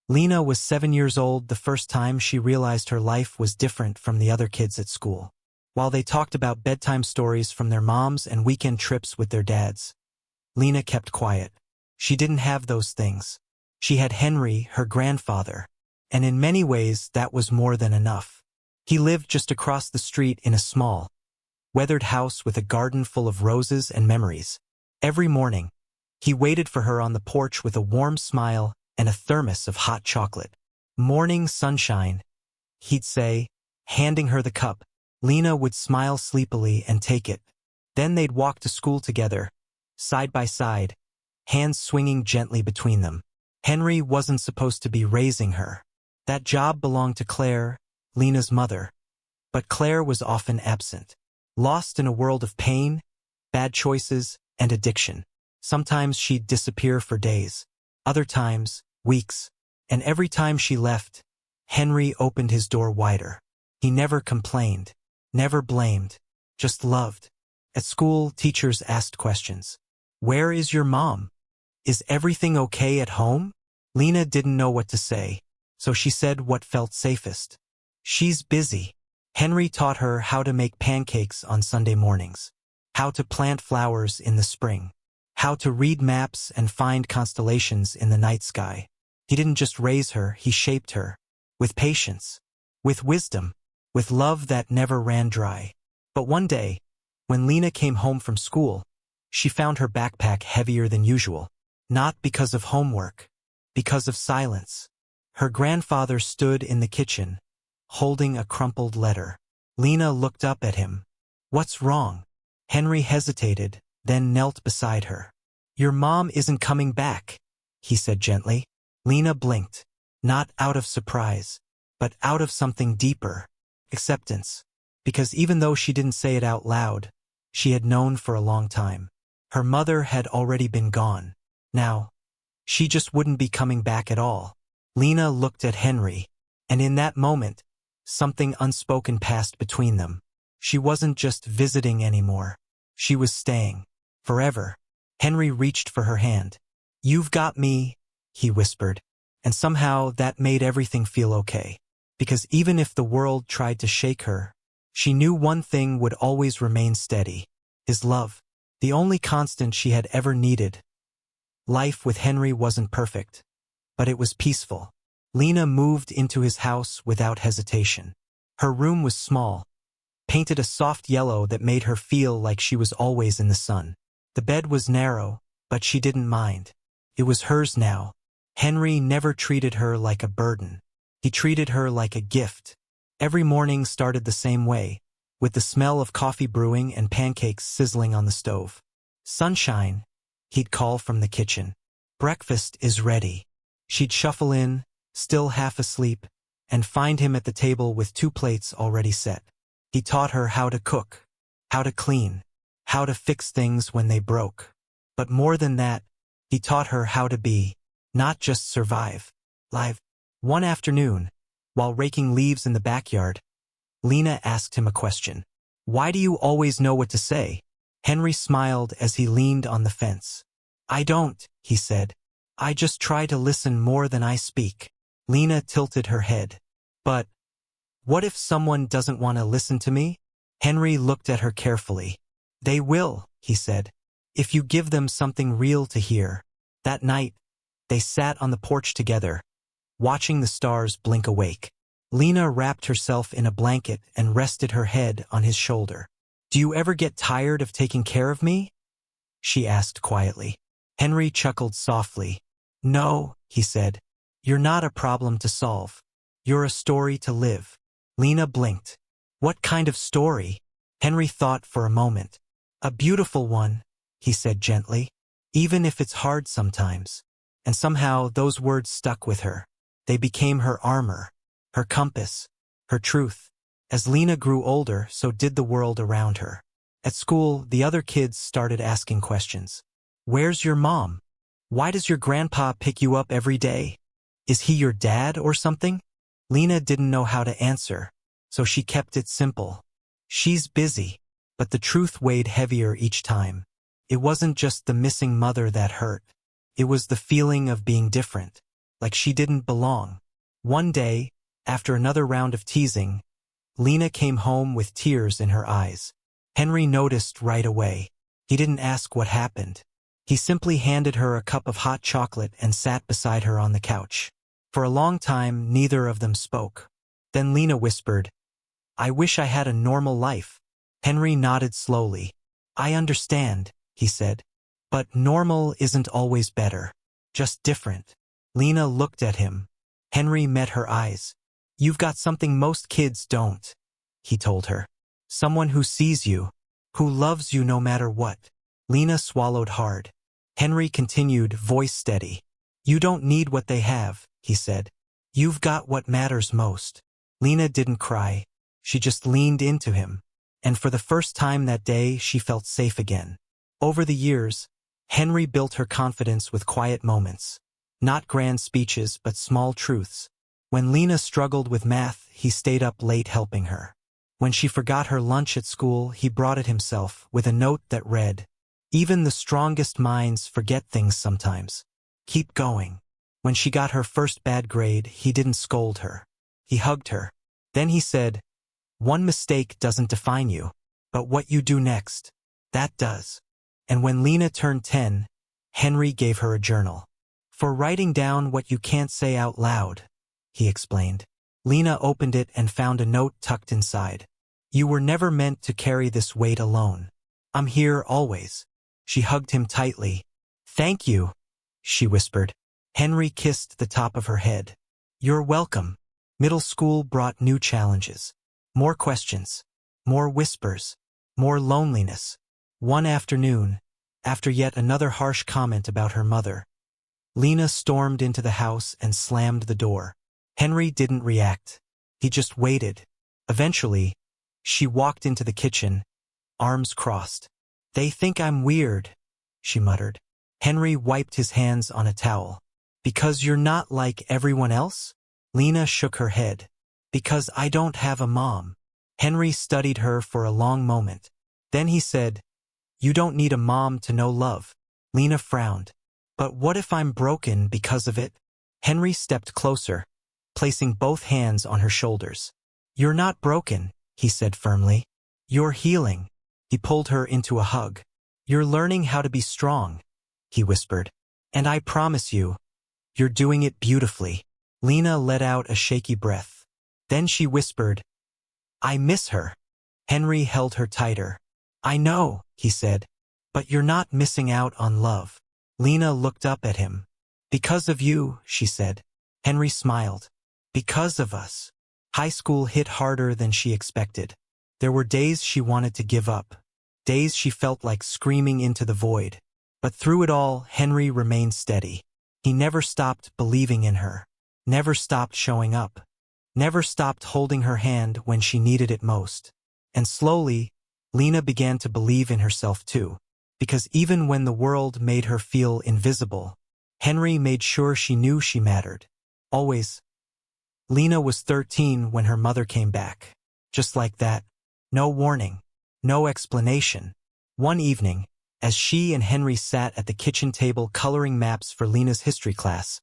Lena was 7 years old the first time she realized her life was different from the other kids at school. While they talked about bedtime stories from their moms and weekend trips with their dads, Lena kept quiet. She didn't have those things. She had Henry, her grandfather, and in many ways that was more than enough. He lived just across the street in a small, weathered house with a garden full of roses and memories. Every morning, he waited for her on the porch with a warm smile and a thermos of hot chocolate. "Morning sunshine," he'd say, handing her the cup. Lena would smile sleepily and take it. Then they'd walk to school together, side by side, hands swinging gently between them. Henry wasn't supposed to be raising her. That job belonged to Claire, Lena's mother. But Claire was often absent, lost in a world of pain, bad choices, and addiction. Sometimes she'd disappear for days, other times, weeks, and every time she left, Henry opened his door wider. He never complained, never blamed, just loved. At school, teachers asked questions. "Where is your mom? Is everything okay at home?" Lena didn't know what to say, so she said what felt safest. "She's busy." Henry taught her how to make pancakes on Sunday mornings, how to plant flowers in the spring, how to read maps and find constellations in the night sky. He didn't just raise her, he shaped her, with patience, with wisdom, with love that never ran dry. But one day, when Lena came home from school, she found her backpack heavier than usual. Not because of homework, because of silence. Her grandfather stood in the kitchen, holding a crumpled letter. Lena looked up at him. "What's wrong?" Henry hesitated, then knelt beside her. "Your mom isn't coming back," he said gently. Lena blinked, not out of surprise, but out of something deeper, acceptance. Because even though she didn't say it out loud, she had known for a long time. Her mother had already been gone. Now, she just wouldn't be coming back at all. Lena looked at Henry, and in that moment, something unspoken passed between them. She wasn't just visiting anymore. She was staying. Forever. Henry reached for her hand. "You've got me," he whispered, and somehow that made everything feel okay. Because even if the world tried to shake her, she knew one thing would always remain steady: his love, the only constant she had ever needed. Life with Henry wasn't perfect, but it was peaceful. Lena moved into his house without hesitation. Her room was small, painted a soft yellow that made her feel like she was always in the sun. The bed was narrow, but she didn't mind. It was hers now. Henry never treated her like a burden. He treated her like a gift. Every morning started the same way, with the smell of coffee brewing and pancakes sizzling on the stove. "Sunshine," he'd call from the kitchen. "Breakfast is ready." She'd shuffle in, still half asleep, and find him at the table with 2 plates already set. He taught her how to cook, how to clean, how to fix things when they broke. But more than that, he taught her how to be, not just survive, live. One afternoon, while raking leaves in the backyard, Lena asked him a question. "Why do you always know what to say?" Henry smiled as he leaned on the fence. "I don't," he said. "I just try to listen more than I speak." Lena tilted her head. "But what if someone doesn't want to listen to me?" Henry looked at her carefully. "They will," he said, "if you give them something real to hear." That night, they sat on the porch together, watching the stars blink awake. Lena wrapped herself in a blanket and rested her head on his shoulder. "Do you ever get tired of taking care of me?" she asked quietly. Henry chuckled softly. "No," he said. "You're not a problem to solve. You're a story to live." Lena blinked. "What kind of story?" Henry thought for a moment. "A beautiful one," he said gently. "Even if it's hard sometimes." And somehow those words stuck with her. They became her armor, her compass, her truth. As Lena grew older, so did the world around her. At school, the other kids started asking questions. "Where's your mom? Why does your grandpa pick you up every day? Is he your dad or something?" Lena didn't know how to answer, so she kept it simple. "She's busy." But the truth weighed heavier each time. It wasn't just the missing mother that hurt. It was the feeling of being different, like she didn't belong. One day, after another round of teasing, Lena came home with tears in her eyes. Henry noticed right away. He didn't ask what happened. He simply handed her a cup of hot chocolate and sat beside her on the couch. For a long time, neither of them spoke. Then Lena whispered, "I wish I had a normal life." Henry nodded slowly. "I understand," he said. "But normal isn't always better. Just different." Lena looked at him. Henry met her eyes. "You've got something most kids don't," he told her. "Someone who sees you, who loves you no matter what." Lena swallowed hard. Henry continued, voice steady. "You don't need what they have," he said. "You've got what matters most." Lena didn't cry. She just leaned into him. And for the first time that day, she felt safe again. Over the years, Henry built her confidence with quiet moments. Not grand speeches, but small truths. When Lena struggled with math, he stayed up late helping her. When she forgot her lunch at school, he brought it himself, with a note that read, "Even the strongest minds forget things sometimes. Keep going." When she got her first bad grade, he didn't scold her. He hugged her. Then he said, "One mistake doesn't define you, but what you do next, that does." And when Lena turned 10, Henry gave her a journal. "For writing down what you can't say out loud," he explained. Lena opened it and found a note tucked inside. "You were never meant to carry this weight alone. I'm here always." She hugged him tightly. "Thank you," she whispered. Henry kissed the top of her head. "You're welcome." Middle school brought new challenges. More questions. More whispers. More loneliness. One afternoon, after yet another harsh comment about her mother, Lena stormed into the house and slammed the door. Henry didn't react. He just waited. Eventually, she walked into the kitchen, arms crossed. "They think I'm weird," she muttered. Henry wiped his hands on a towel. "Because you're not like everyone else?" Lena shook her head. "Because I don't have a mom." Henry studied her for a long moment. Then he said, "You don't need a mom to know love." Lena frowned. "But what if I'm broken because of it?" Henry stepped closer, placing both hands on her shoulders. "You're not broken," he said firmly. "You're healing." He pulled her into a hug. "You're learning how to be strong," he whispered. "And I promise you, you're doing it beautifully." Lena let out a shaky breath. Then she whispered, "I miss her." Henry held her tighter. "I know," he said, "but you're not missing out on love." Lena looked up at him. "Because of you," she said. Henry smiled. "Because of us." High school hit harder than she expected. There were days she wanted to give up. Days she felt like screaming into the void. But through it all, Henry remained steady. He never stopped believing in her. Never stopped showing up. Never stopped holding her hand when she needed it most. And slowly, Lena began to believe in herself too. Because even when the world made her feel invisible, Henry made sure she knew she mattered. Always. Lena was 13 when her mother came back. Just like that. No warning. No explanation. One evening, as she and Henry sat at the kitchen table coloring maps for Lena's history class,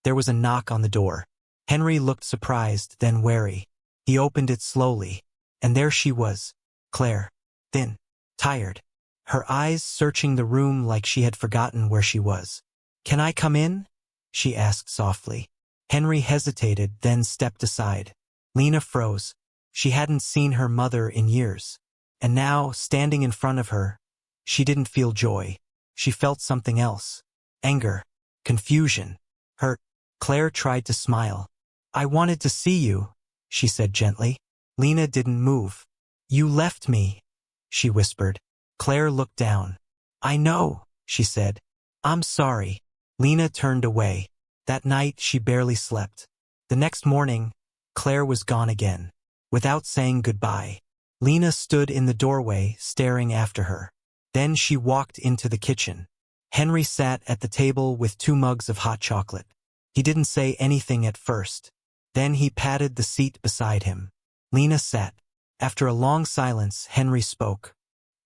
there was a knock on the door. Henry looked surprised, then wary. He opened it slowly, and there she was, Claire, thin, tired, her eyes searching the room like she had forgotten where she was. "Can I come in?" she asked softly. Henry hesitated, then stepped aside. Lena froze. She hadn't seen her mother in years. And now, standing in front of her, she didn't feel joy. She felt something else. Anger. Confusion. Hurt. Claire tried to smile. "I wanted to see you," she said gently. Lena didn't move. "You left me," she whispered. Claire looked down. "I know," she said. "I'm sorry." Lena turned away. That night she barely slept. The next morning, Claire was gone again. Without saying goodbye, Lena stood in the doorway, staring after her. Then she walked into the kitchen. Henry sat at the table with 2 mugs of hot chocolate. He didn't say anything at first. Then he patted the seat beside him. Lena sat. After a long silence, Henry spoke.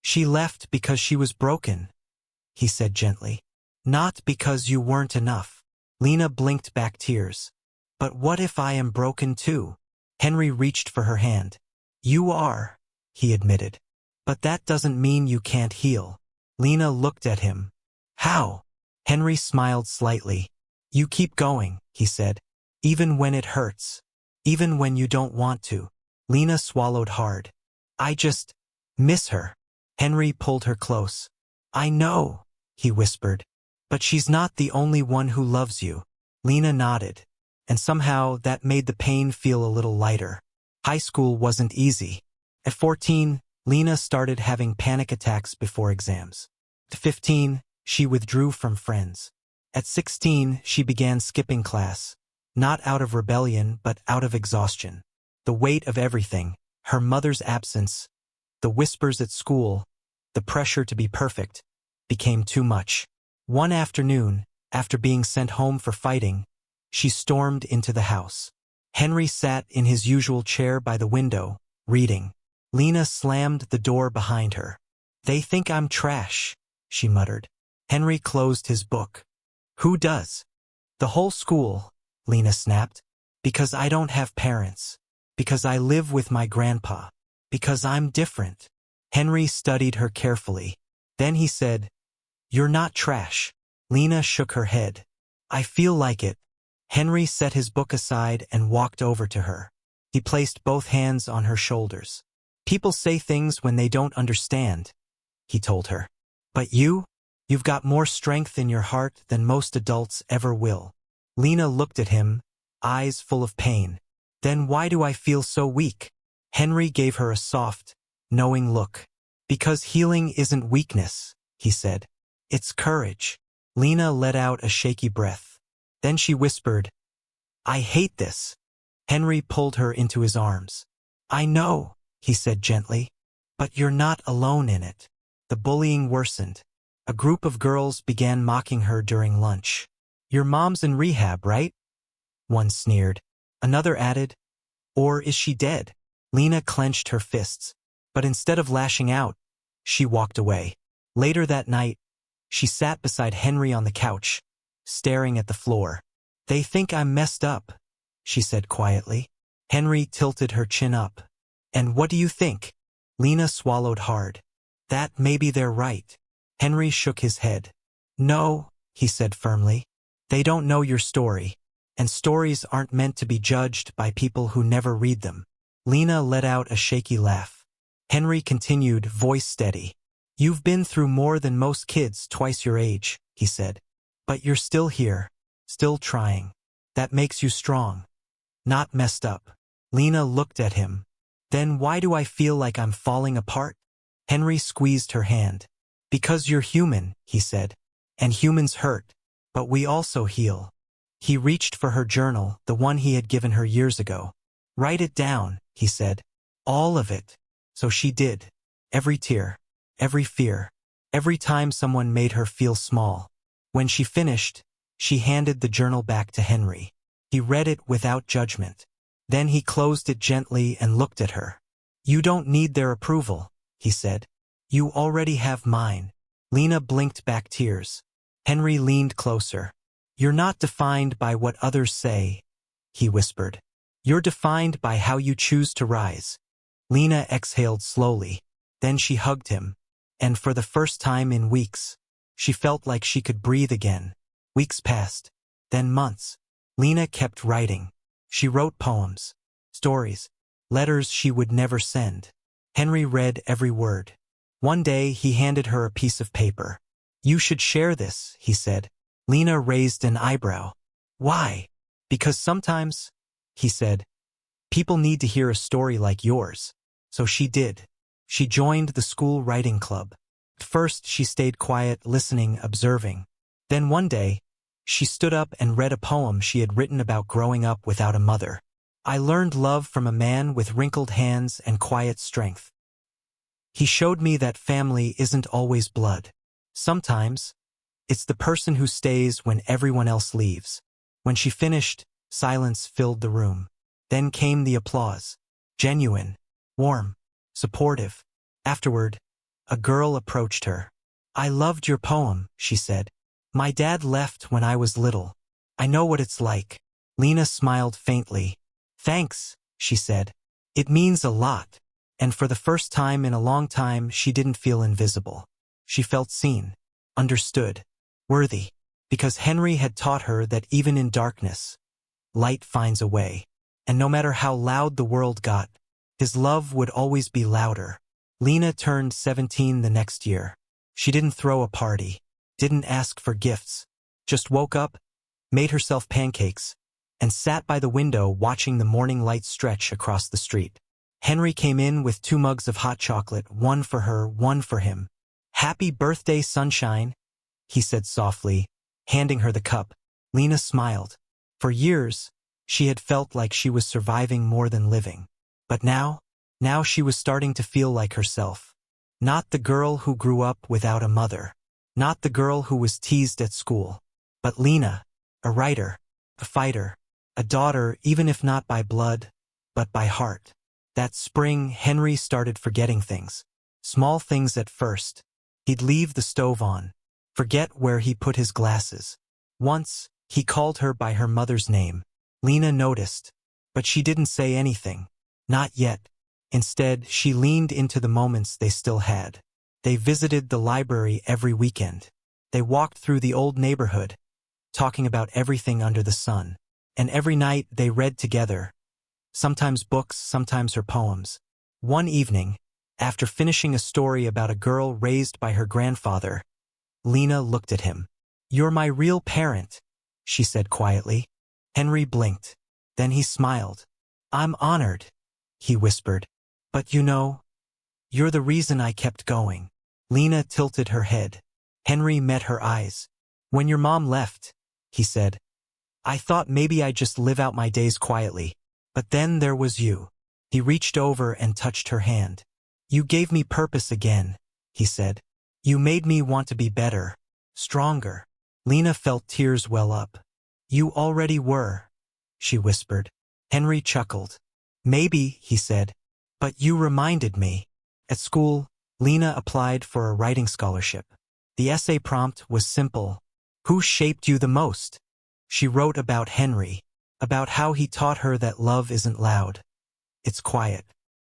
"She left because she was broken," he said gently. "Not because you weren't enough." Lena blinked back tears. But what if I am broken too? Henry reached for her hand. You are, he admitted. But that doesn't mean you can't heal. Lena looked at him. How? Henry smiled slightly. You keep going, he said. Even when it hurts. Even when you don't want to. Lena swallowed hard. I just miss her. Henry pulled her close. I know, he whispered. But she's not the only one who loves you. Lena nodded. And somehow that made the pain feel a little lighter. High school wasn't easy. At 14, Lena started having panic attacks before exams. At 15, she withdrew from friends. At 16, she began skipping class. Not out of rebellion, but out of exhaustion. The weight of everything, her mother's absence, the whispers at school, the pressure to be perfect, became too much. One afternoon, after being sent home for fighting, she stormed into the house. Henry sat in his usual chair by the window, reading. Lena slammed the door behind her. They think I'm trash, she muttered. Henry closed his book. Who does? The whole school, Lena snapped. Because I don't have parents. Because I live with my grandpa. Because I'm different. Henry studied her carefully. Then he said, You're not trash. Lena shook her head. I feel like it. Henry set his book aside and walked over to her. He placed both hands on her shoulders. People say things when they don't understand, he told her. But you've got more strength in your heart than most adults ever will. Lena looked at him, eyes full of pain. Then why do I feel so weak? Henry gave her a soft, knowing look. Because healing isn't weakness, he said. It's courage. Lena let out a shaky breath. Then she whispered, I hate this. Henry pulled her into his arms. I know, he said gently. But you're not alone in it. The bullying worsened. A group of girls began mocking her during lunch. Your mom's in rehab, right? One sneered. Another added, Or is she dead? Lena clenched her fists. But instead of lashing out, she walked away. Later that night, she sat beside Henry on the couch, staring at the floor. They think I'm messed up, she said quietly. Henry tilted her chin up. And what do you think? Lena swallowed hard. That maybe they're right. Henry shook his head. No, he said firmly. They don't know your story. And stories aren't meant to be judged by people who never read them. Lena let out a shaky laugh. Henry continued, voice steady. You've been through more than most kids twice your age, he said. But you're still here, still trying. That makes you strong. Not messed up. Lena looked at him. Then why do I feel like I'm falling apart? Henry squeezed her hand. Because you're human, he said. And humans hurt. But we also heal. He reached for her journal, the one he had given her years ago. Write it down, he said. All of it. So she did. Every tear. Every fear. Every time someone made her feel small. When she finished, she handed the journal back to Henry. He read it without judgment. Then he closed it gently and looked at her. You don't need their approval, he said. You already have mine. Lena blinked back tears. Henry leaned closer. You're not defined by what others say, he whispered. You're defined by how you choose to rise. Lena exhaled slowly. Then she hugged him. And for the first time in weeks, she felt like she could breathe again. Weeks passed. Then months. Lena kept writing. She wrote poems, stories, letters she would never send. Henry read every word. One day he handed her a piece of paper. You should share this, he said. Lena raised an eyebrow. Why? Because sometimes, he said, people need to hear a story like yours. So she did. She joined the school writing club. At first she stayed quiet, listening, observing. Then one day, she stood up and read a poem she had written about growing up without a mother. I learned love from a man with wrinkled hands and quiet strength. He showed me that family isn't always blood. Sometimes, it's the person who stays when everyone else leaves. When she finished, silence filled the room. Then came the applause. Genuine, warm, supportive. Afterward, a girl approached her. I loved your poem, she said. My dad left when I was little. I know what it's like. Lena smiled faintly. Thanks, she said. It means a lot. And for the first time in a long time, she didn't feel invisible. She felt seen, understood, worthy, because Henry had taught her that even in darkness, light finds a way. And no matter how loud the world got, his love would always be louder. Lena turned 17 the next year. She didn't throw a party, didn't ask for gifts, just woke up, made herself pancakes, and sat by the window watching the morning light stretch across the street. Henry came in with 2 mugs of hot chocolate, one for her, one for him. "Happy birthday, sunshine," he said softly, handing her the cup. Lena smiled. For years, she had felt like she was surviving more than living. But now she was starting to feel like herself. Not the girl who grew up without a mother. Not the girl who was teased at school. But Lena, a writer, a fighter, a daughter, even if not by blood, but by heart. That spring, Henry started forgetting things. Small things at first. He'd leave the stove on, forget where he put his glasses. Once, he called her by her mother's name. Lena noticed, but she didn't say anything. Not yet. Instead, she leaned into the moments they still had. They visited the library every weekend. They walked through the old neighborhood, talking about everything under the sun. And every night they read together. Sometimes books, sometimes her poems. One evening, after finishing a story about a girl raised by her grandfather, Lena looked at him. "You're my real parent," she said quietly. Henry blinked. Then he smiled. "I'm honored," he whispered. "But you know, you're the reason I kept going." Lena tilted her head. Henry met her eyes. "When your mom left," he said, "I thought maybe I'd just live out my days quietly. But then there was you." He reached over and touched her hand. "You gave me purpose again," he said. "You made me want to be better, stronger." Lena felt tears well up. "You already were," she whispered. Henry chuckled. "Maybe," he said, "but you reminded me." At school, Lena applied for a writing scholarship. The essay prompt was simple. Who shaped you the most? She wrote about Henry, about how he taught her that love isn't loud. It's quiet.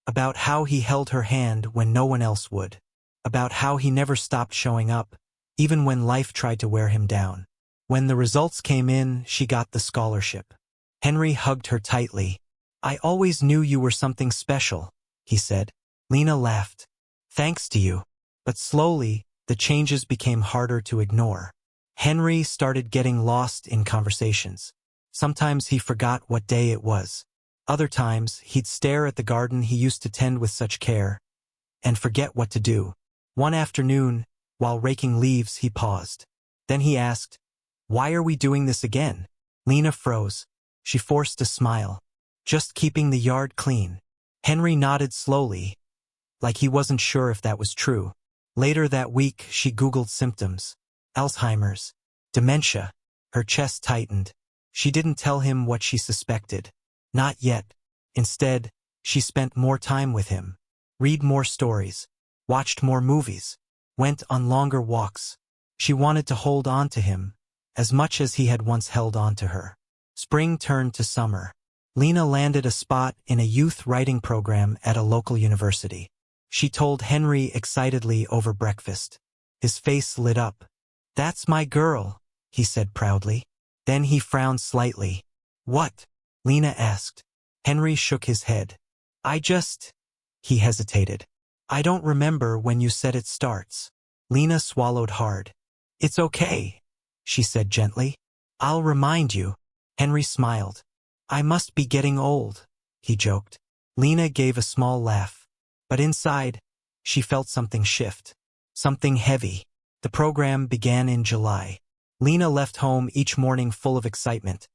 About how he held her hand when no one else would. About how he never stopped showing up, even when life tried to wear him down. When the results came in, she got the scholarship. Henry hugged her tightly. "I always knew you were something special," he said. Lena laughed. "Thanks to you." But slowly, the changes became harder to ignore. Henry started getting lost in conversations. Sometimes he forgot what day it was. Other times, he'd stare at the garden he used to tend with such care and forget what to do. One afternoon, while raking leaves, he paused. Then he asked, "Why are we doing this again?" Lena froze. She forced a smile. "Just keeping the yard clean." Henry nodded slowly, like he wasn't sure if that was true. Later that week, she Googled symptoms. Alzheimer's. Dementia. Her chest tightened. She didn't tell him what she suspected. Not yet. Instead, she spent more time with him. Read more stories. Watched more movies. Went on longer walks. She wanted to hold on to him, as much as he had once held on to her. Spring turned to summer. Lena landed a spot in a youth writing program at a local university. She told Henry excitedly over breakfast. His face lit up. "That's my girl," he said proudly. Then he frowned slightly. "What?" Lena asked. Henry shook his head. He hesitated. "I don't remember when you said it starts." Lena swallowed hard. "It's okay," she said gently. "I'll remind you." Henry smiled. "I must be getting old," he joked. Lena gave a small laugh. But inside, she felt something shift. Something heavy. The program began in July. Lena left home each morning full of excitement.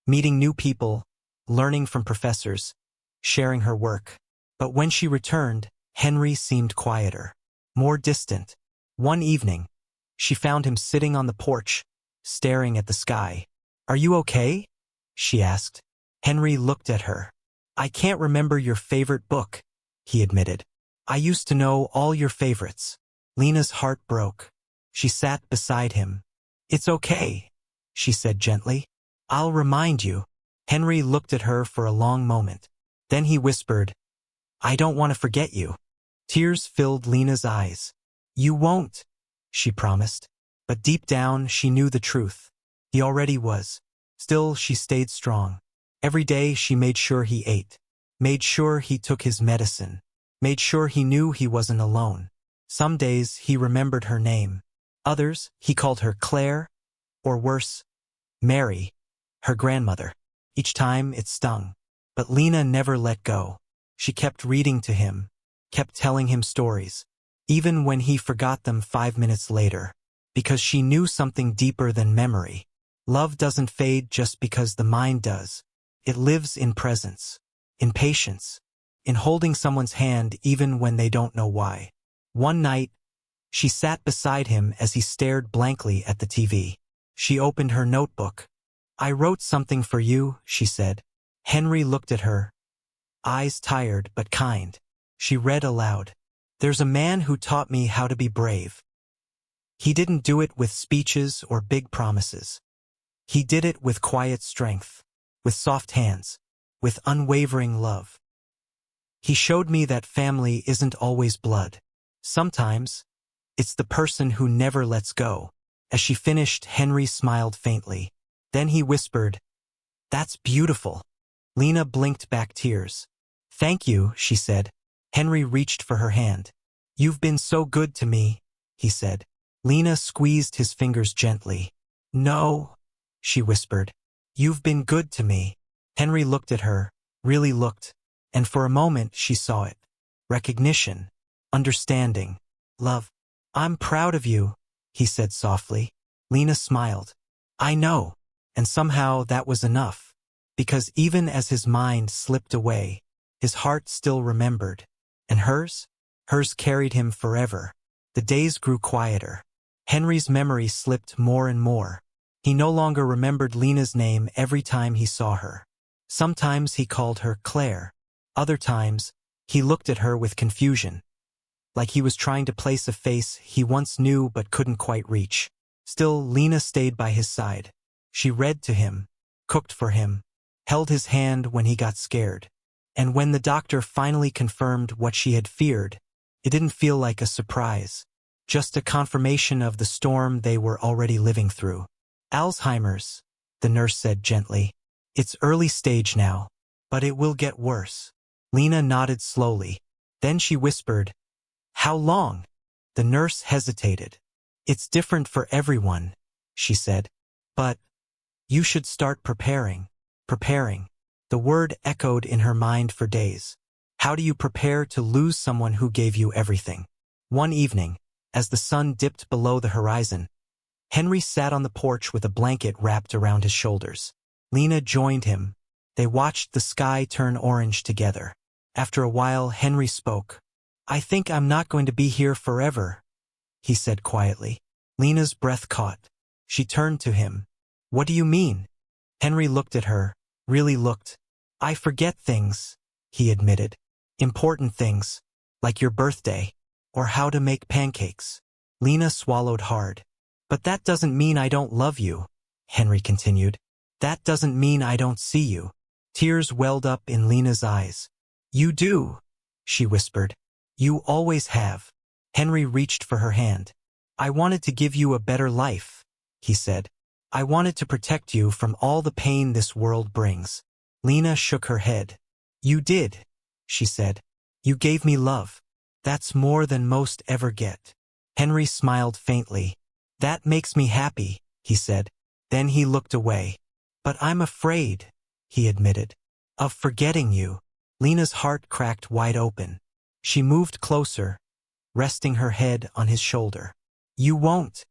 Meeting new people, learning from professors, sharing her work. But when she returned, Henry seemed quieter, more distant. One evening, she found him sitting on the porch, staring at the sky. "Are you okay?" she asked. Henry looked at her. "I can't remember your favorite book," he admitted. "I used to know all your favorites." Lena's heart broke. She sat beside him. "It's okay," she said gently. I'll remind you. Henry looked at her for a long moment. Then he whispered, I don't want to forget you. Tears filled Lena's eyes. You won't, she promised. But deep down, she knew the truth. He already was. Still, she stayed strong. Every day, she made sure he ate. Made sure he took his medicine. Made sure he knew he wasn't alone. Some days, he remembered her name. Others, he called her Claire, or worse, Mary, her grandmother. Each time, it stung. But Lena never let go. She kept reading to him, kept telling him stories, even when he forgot them 5 minutes later, because she knew something deeper than memory. Love doesn't fade just because the mind does. It lives in presence, in patience, in holding someone's hand even when they don't know why. One night, she sat beside him as he stared blankly at the TV. She opened her notebook. I wrote something for you, she said. Henry looked at her, eyes tired but kind. She read aloud. There's a man who taught me how to be brave. He didn't do it with speeches or big promises. He did it with quiet strength, with soft hands, with unwavering love. He showed me that family isn't always blood. Sometimes, it's the person who never lets go. As she finished, Henry smiled faintly. Then he whispered, That's beautiful. Lena blinked back tears. Thank you, she said. Henry reached for her hand. You've been so good to me, he said. Lena squeezed his fingers gently. No, she whispered. You've been good to me. Henry looked at her, really looked, and for a moment she saw it. Recognition, understanding, love. I'm proud of you, he said softly. Lena smiled. I know, and somehow that was enough, because even as his mind slipped away, his heart still remembered. And hers? Hers carried him forever. The days grew quieter. Henry's memory slipped more and more. He no longer remembered Lena's name every time he saw her. Sometimes he called her Claire. Other times, he looked at her with confusion, like he was trying to place a face he once knew but couldn't quite reach. Still, Lena stayed by his side. She read to him, cooked for him, held his hand when he got scared. And when the doctor finally confirmed what she had feared, it didn't feel like a surprise, just a confirmation of the storm they were already living through. Alzheimer's, the nurse said gently. It's early stage now, but it will get worse. Lena nodded slowly. Then she whispered, How long? The nurse hesitated. It's different for everyone, she said. But you should start preparing. Preparing. The word echoed in her mind for days. How do you prepare to lose someone who gave you everything? One evening, as the sun dipped below the horizon, Henry sat on the porch with a blanket wrapped around his shoulders. Lena joined him. They watched the sky turn orange together. After a while, Henry spoke. I think I'm not going to be here forever, he said quietly. Lena's breath caught. She turned to him. What do you mean? Henry looked at her, really looked. I forget things, he admitted. Important things, like your birthday, or how to make pancakes. Lena swallowed hard. But that doesn't mean I don't love you, Henry continued. That doesn't mean I don't see you. Tears welled up in Lena's eyes. You do, she whispered. You always have. Henry reached for her hand. I wanted to give you a better life, he said. I wanted to protect you from all the pain this world brings. Lena shook her head. You did, she said. You gave me love. That's more than most ever get. Henry smiled faintly. That makes me happy, he said. Then he looked away. But I'm afraid, he admitted, of forgetting you. Lena's heart cracked wide open. She moved closer, resting her head on his shoulder. You won't,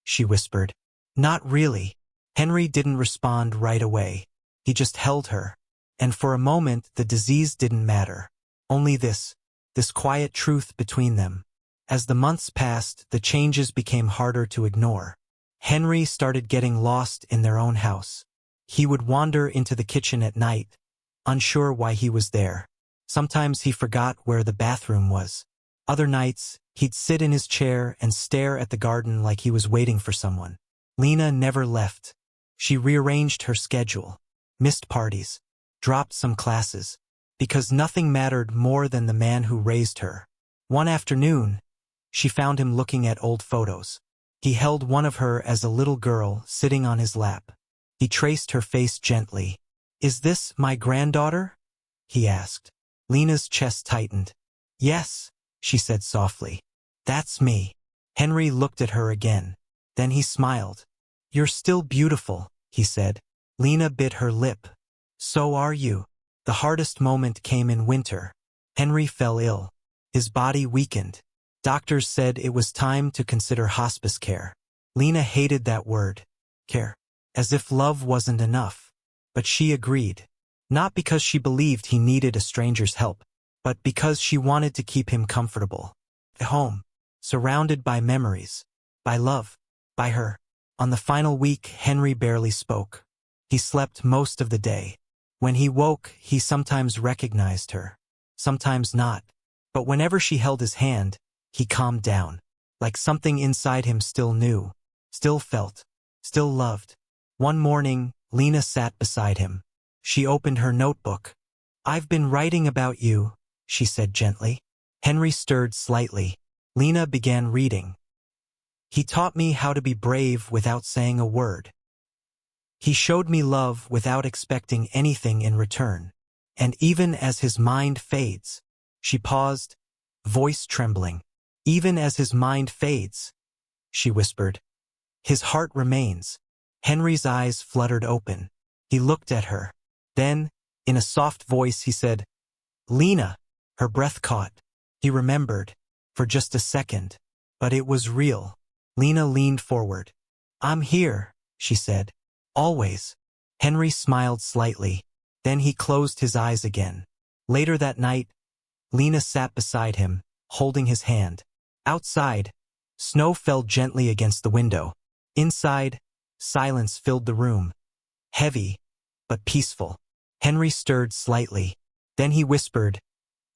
she whispered. Not really. Henry didn't respond right away. He just held her. And for a moment, the disease didn't matter. Only this quiet truth between them. As the months passed, the changes became harder to ignore. Henry started getting lost in their own house. He would wander into the kitchen at night, unsure why he was there. Sometimes he forgot where the bathroom was. Other nights, he'd sit in his chair and stare at the garden like he was waiting for someone. Lena never left. She rearranged her schedule, missed parties, dropped some classes, because nothing mattered more than the man who raised her. One afternoon, she found him looking at old photos. He held one of her as a little girl sitting on his lap. He traced her face gently. "Is this my granddaughter?" he asked. Lena's chest tightened. "Yes," she said softly. "That's me." Henry looked at her again. Then he smiled. "You're still beautiful," he said. Lena bit her lip. "So are you." The hardest moment came in winter. Henry fell ill. His body weakened. Doctors said it was time to consider hospice care. Lena hated that word, care, as if love wasn't enough. But she agreed. Not because she believed he needed a stranger's help, but because she wanted to keep him comfortable. At home, surrounded by memories, by love, by her. On the final week, Henry barely spoke. He slept most of the day. When he woke, he sometimes recognized her, sometimes not. But whenever she held his hand, he calmed down, like something inside him still knew, still felt, still loved. One morning, Lena sat beside him. She opened her notebook. "I've been writing about you," she said gently. Henry stirred slightly. Lena began reading. "He taught me how to be brave without saying a word. He showed me love without expecting anything in return. And even as his mind fades," she paused, voice trembling. "Even as his mind fades," she whispered, "his heart remains." Henry's eyes fluttered open. He looked at her. Then, in a soft voice, he said, "Lena." Her breath caught. He remembered, for just a second. But it was real. Lena leaned forward. "I'm here," she said. "Always." Henry smiled slightly. Then he closed his eyes again. Later that night, Lena sat beside him, holding his hand. Outside, snow fell gently against the window. Inside, silence filled the room. Heavy, but peaceful. Henry stirred slightly. Then he whispered,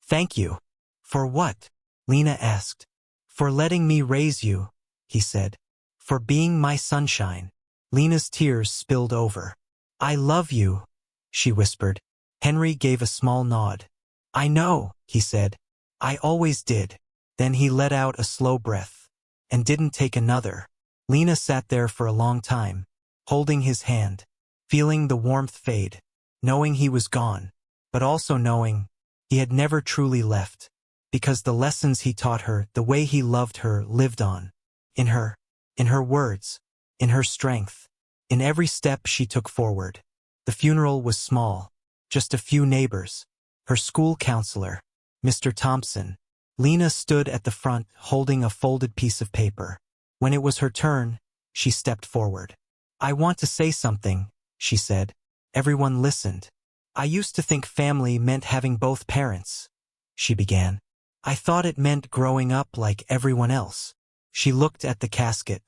"Thank you." "For what?" Lena asked. "For letting me raise you," he said. "For being my sunshine." Lena's tears spilled over. "I love you," she whispered. Henry gave a small nod. "I know," he said. "I always did." Then he let out a slow breath, and didn't take another. Lena sat there for a long time, holding his hand, feeling the warmth fade, knowing he was gone, but also knowing he had never truly left, because the lessons he taught her, the way he loved her, lived on. In her words, in her strength, in every step she took forward. The funeral was small, just a few neighbors, her school counselor, Mr. Thompson. Lena stood at the front holding a folded piece of paper. When it was her turn, she stepped forward. "I want to say something," she said. Everyone listened. "I used to think family meant having both parents," she began. "I thought it meant growing up like everyone else." She looked at the casket.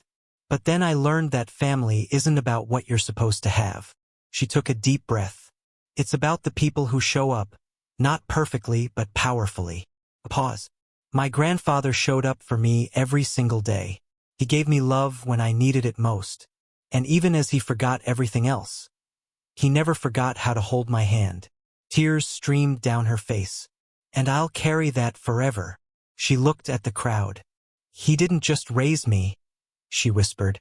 "But then I learned that family isn't about what you're supposed to have." She took a deep breath. "It's about the people who show up, not perfectly but powerfully." A pause. "My grandfather showed up for me every single day. He gave me love when I needed it most. And even as he forgot everything else, he never forgot how to hold my hand." Tears streamed down her face. "And I'll carry that forever." She looked at the crowd. "He didn't just raise me," she whispered.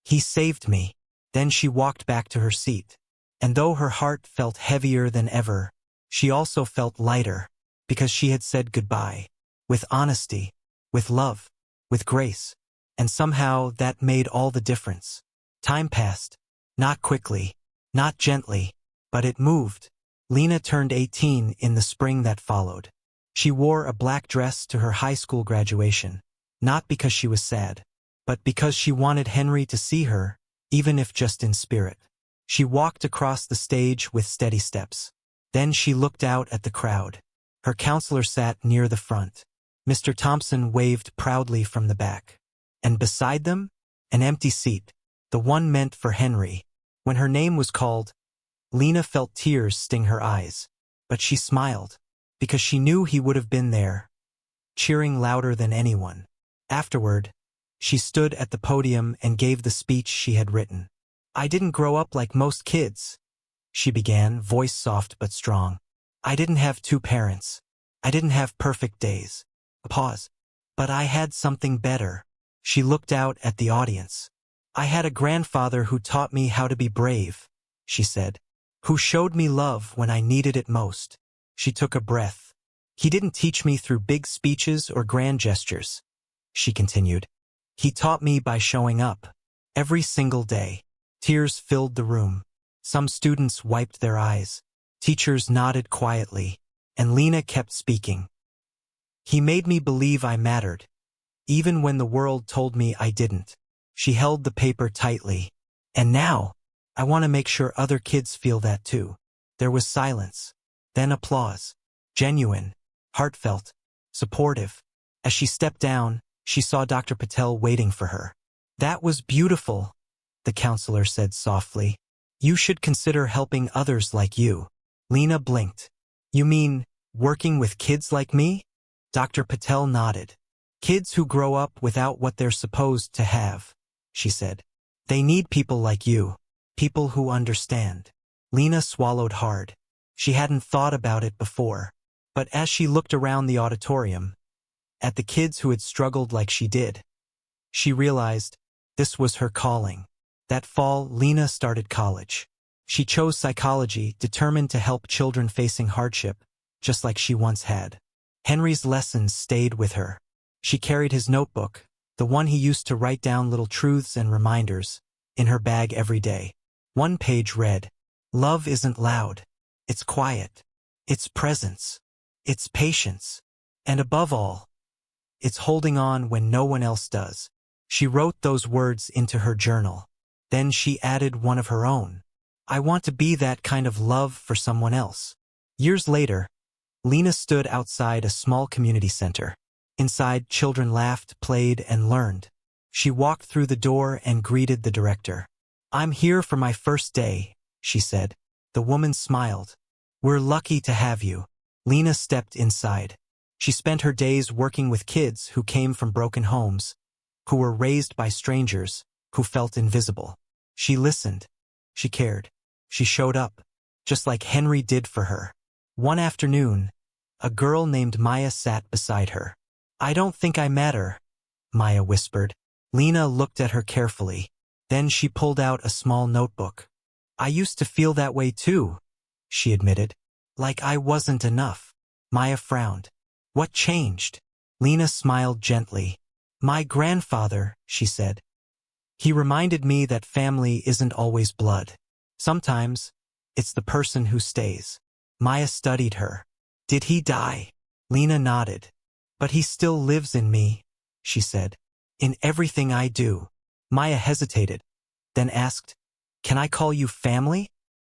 "He saved me." Then she walked back to her seat. And though her heart felt heavier than ever, she also felt lighter, because she had said goodbye. With honesty, with love, with grace. And somehow that made all the difference. Time passed. Not quickly, not gently, but it moved. Lena turned 18 in the spring that followed. She wore a black dress to her high school graduation, not because she was sad, but because she wanted Henry to see her, even if just in spirit. She walked across the stage with steady steps. Then she looked out at the crowd. Her counselor sat near the front. Mr. Thompson waved proudly from the back. And beside them, an empty seat, the one meant for Henry. When her name was called, Lena felt tears sting her eyes. But she smiled, because she knew he would have been there, cheering louder than anyone. Afterward, she stood at the podium and gave the speech she had written. I didn't grow up like most kids, she began, voice soft but strong. I didn't have two parents. I didn't have perfect days. A pause. But I had something better. She looked out at the audience. I had a grandfather who taught me how to be brave, she said, who showed me love when I needed it most. She took a breath. He didn't teach me through big speeches or grand gestures, she continued. He taught me by showing up. Every single day. Tears filled the room. Some students wiped their eyes. Teachers nodded quietly, and Lena kept speaking. He made me believe I mattered, even when the world told me I didn't. She held the paper tightly. And now, I want to make sure other kids feel that too. There was silence, then applause. Genuine, heartfelt, supportive. As she stepped down, she saw Dr. Patel waiting for her. That was beautiful, the counselor said softly. You should consider helping others like you. Lena blinked. You mean, working with kids like me? Dr. Patel nodded. Kids who grow up without what they're supposed to have, she said. They need people like you, people who understand. Lena swallowed hard. She hadn't thought about it before. But as she looked around the auditorium, at the kids who had struggled like she did, she realized this was her calling. That fall, Lena started college. She chose psychology, determined to help children facing hardship, just like she once had. Henry's lessons stayed with her. She carried his notebook, the one he used to write down little truths and reminders, in her bag every day. One page read, "Love isn't loud. It's quiet. It's presence. It's patience. And above all, it's holding on when no one else does." She wrote those words into her journal. Then she added one of her own. I want to be that kind of love for someone else. Years later, Lena stood outside a small community center. Inside, children laughed, played, and learned. She walked through the door and greeted the director. I'm here for my first day, she said. The woman smiled. We're lucky to have you. Lena stepped inside. She spent her days working with kids who came from broken homes, who were raised by strangers, who felt invisible. She listened. She cared. She showed up, just like Henry did for her. One afternoon, a girl named Maya sat beside her. I don't think I matter, Maya whispered. Lena looked at her carefully. Then she pulled out a small notebook. I used to feel that way too, she admitted. Like I wasn't enough. Maya frowned. What changed? Lena smiled gently. My grandfather, she said. He reminded me that family isn't always blood. Sometimes, it's the person who stays. Maya studied her. Did he die? Lena nodded. But he still lives in me, she said. In everything I do. Maya hesitated, then asked, Can I call you family?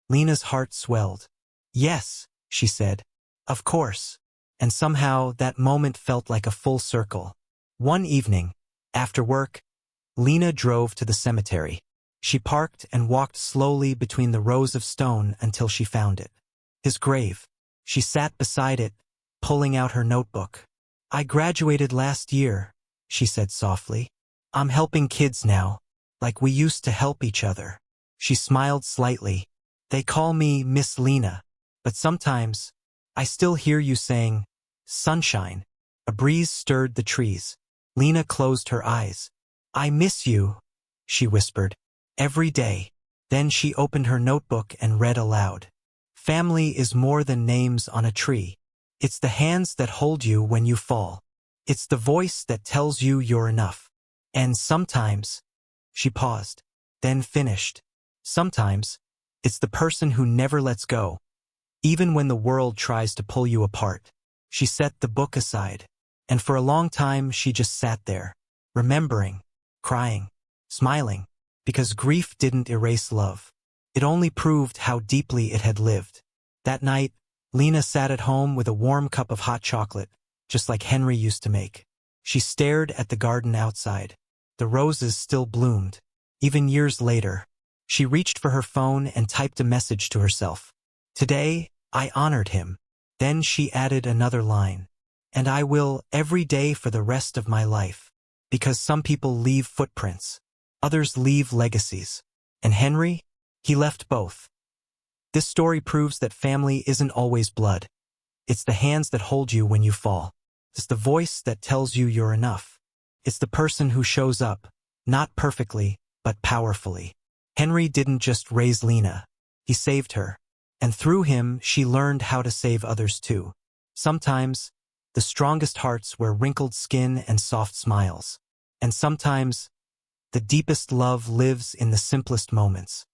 Lena's heart swelled. Yes, she said. Of course. And somehow that moment felt like a full circle. One evening, after work, Lena drove to the cemetery. She parked and walked slowly between the rows of stone until she found it. His grave. She sat beside it, pulling out her notebook. I graduated last year, she said softly. I'm helping kids now, like we used to help each other. She smiled slightly. They call me Miss Lena, but sometimes, I still hear you saying, sunshine. A breeze stirred the trees. Lena closed her eyes. I miss you, she whispered. Every day. Then she opened her notebook and read aloud. Family is more than names on a tree. It's the hands that hold you when you fall. It's the voice that tells you you're enough. And sometimes, she paused, then finished. Sometimes, it's the person who never lets go, even when the world tries to pull you apart. She set the book aside, and for a long time she just sat there, remembering, crying, smiling, because grief didn't erase love. It only proved how deeply it had lived. That night, Lena sat at home with a warm cup of hot chocolate, just like Henry used to make. She stared at the garden outside. The roses still bloomed. Even years later, she reached for her phone and typed a message to herself. Today, I honored him. Then she added another line. And I will every day for the rest of my life. Because some people leave footprints. Others leave legacies. And Henry? He left both. This story proves that family isn't always blood. It's the hands that hold you when you fall. It's the voice that tells you you're enough. It's the person who shows up, not perfectly, but powerfully. Henry didn't just raise Lena. He saved her. And through him, she learned how to save others too. Sometimes, the strongest hearts wear wrinkled skin and soft smiles. And sometimes, the deepest love lives in the simplest moments.